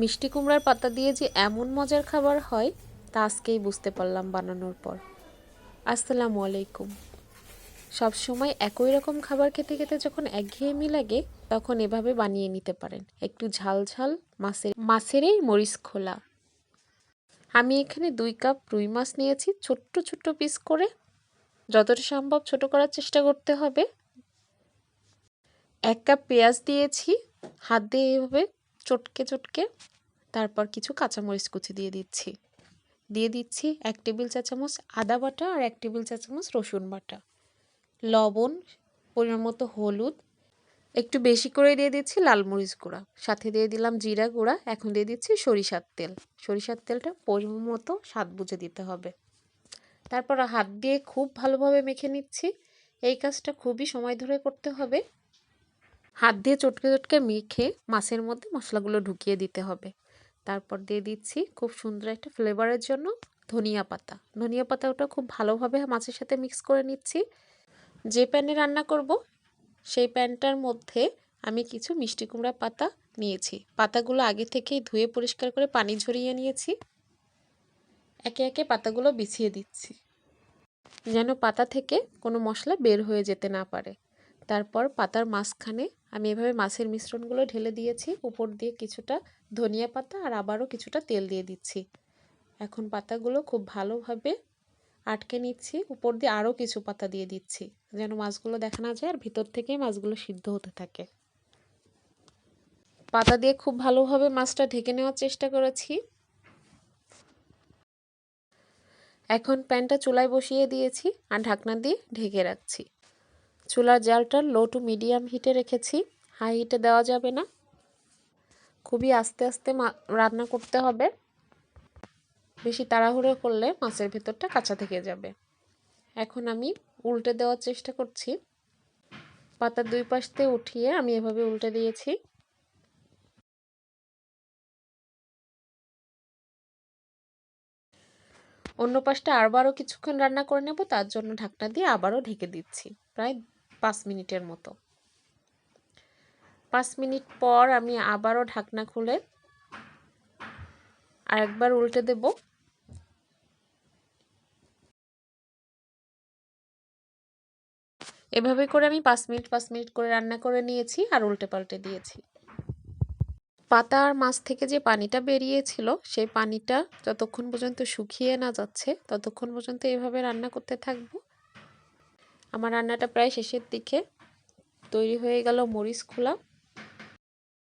মিষ্টি কুমড়ার পাতা দিয়ে যে এমন মজার খাবার হয় তা আজকেই বুঝতে পারলাম বানানোর পর। আসসালামু আলাইকুম। সবসময় একই রকম খাবার খেতে খেতে যখন একঘেয়েমি লাগে তখন এভাবে বানিয়ে নিতে পারেন একটু ঝাল ঝাল মাছের এই মরিচ খোলা। আমি এখানে 2 কাপ রুই মাছ নিয়েছি ছোট্ট ছোট্ট পিস করে, যতটা সম্ভব ছোট করার চেষ্টা করতে হবে। 1 কাপ পেঁয়াজ দিয়েছি হাত দিয়ে এভাবে চটকে চটকে। তারপর কিছু কাঁচামরিচ কুচি দিয়ে দিচ্ছি 1 টেবিল চা চামচ আদা বাটা আর 1 টেবিল চা চামচ রসুন বাটা, লবণ, পরিমাণ মতো হলুদ, একটু বেশি করে দিয়ে দিচ্ছি লাল মরিচ গুঁড়া, সাথে দিয়ে দিলাম জিরা গুঁড়া। এখন দিয়ে দিচ্ছি সরিষার তেল। সরিষার তেলটা পরিমাণ মতো স্বাদ বুঝে দিতে হবে। তারপর হাত দিয়ে খুব ভালোভাবে মেখে নিচ্ছি। এই কাজটা খুবই সময় ধরে করতে হবে। হাত দিয়ে চটকে চটকে মেখে মাছের মধ্যে মশলাগুলো ঢুকিয়ে দিতে হবে। তারপর দিয়ে দিচ্ছি খুব সুন্দর একটা ফ্লেভারের জন্য ধনিয়া পাতা। ধনিয়া পাতাটা খুব ভালোভাবে মাছের সাথে মিক্স করে নিচ্ছি। যে প্যানে রান্না করব সেই প্যানটার মধ্যে আমি কিছু মিষ্টি কুমড়া পাতা নিয়েছি। পাতাগুলো আগে থেকেই ধুয়ে পরিষ্কার করে পানি ঝরিয়ে নিয়েছি। একে একে পাতাগুলো বিছিয়ে দিচ্ছি যেন পাতা থেকে কোনো মশলা বের হয়ে যেতে না পারে। তারপর পাতার মাঝখানে আমি এভাবে মাছের মিশ্রণগুলো ঢেলে দিয়েছি। উপর দিয়ে কিছুটা ধনিয়া পাতা আর আবারও কিছুটা তেল দিয়ে দিচ্ছি। এখন পাতাগুলো খুব ভালোভাবে আটকে নিচ্ছি। উপর দিয়ে আরও কিছু পাতা দিয়ে দিচ্ছি যেন মাছগুলো দেখা না যায় আর ভিতর থেকেই মাছগুলো সিদ্ধ হতে থাকে। পাতা দিয়ে খুব ভালোভাবে মাছটা ঢেকে নেওয়ার চেষ্টা করেছি। এখন প্যানটা চুলায় বসিয়ে দিয়েছি আর ঢাকনা দিয়ে ঢেকে রাখছি। চুলার জালটা লো টু মিডিয়াম হিটে রেখেছি, হাই হিটে দেওয়া যাবে না। খুবই আস্তে আস্তে রান্না করতে হবে, বেশি তাড়াহুড়ো করলে মাছের ভেতরটা কাঁচা থেকে যাবে। এখন আমি উল্টে দেওয়ার চেষ্টা করছি। পাতার 2 পাশ থেকে উঠিয়ে আমি এভাবে উল্টে দিয়েছি। অন্য পাশটা আবারও কিছুক্ষণ রান্না করে নেব, তার জন্য ঢাকনা দিয়ে আবারও ঢেকে দিচ্ছি প্রায় 5 মিনিটের মতো। 5 মিনিট পর আমি আবারও ঢাকনা খুলে আরেকবার উল্টে দেব। এভাবে করে আমি 5 মিনিট করে রান্না করে নিয়েছি আর উল্টে পাল্টে দিয়েছি। পাতা আর মাছ থেকে যে পানিটা বেরিয়েছিল সেই পানিটা যতক্ষণ পর্যন্ত শুকিয়ে না যাচ্ছে ততক্ষণ পর্যন্ত এভাবে রান্না করতে থাকবো। আমার রান্নাটা প্রায় শেষের দিকে। তৈরি হয়ে গেল মরিচ খোলা।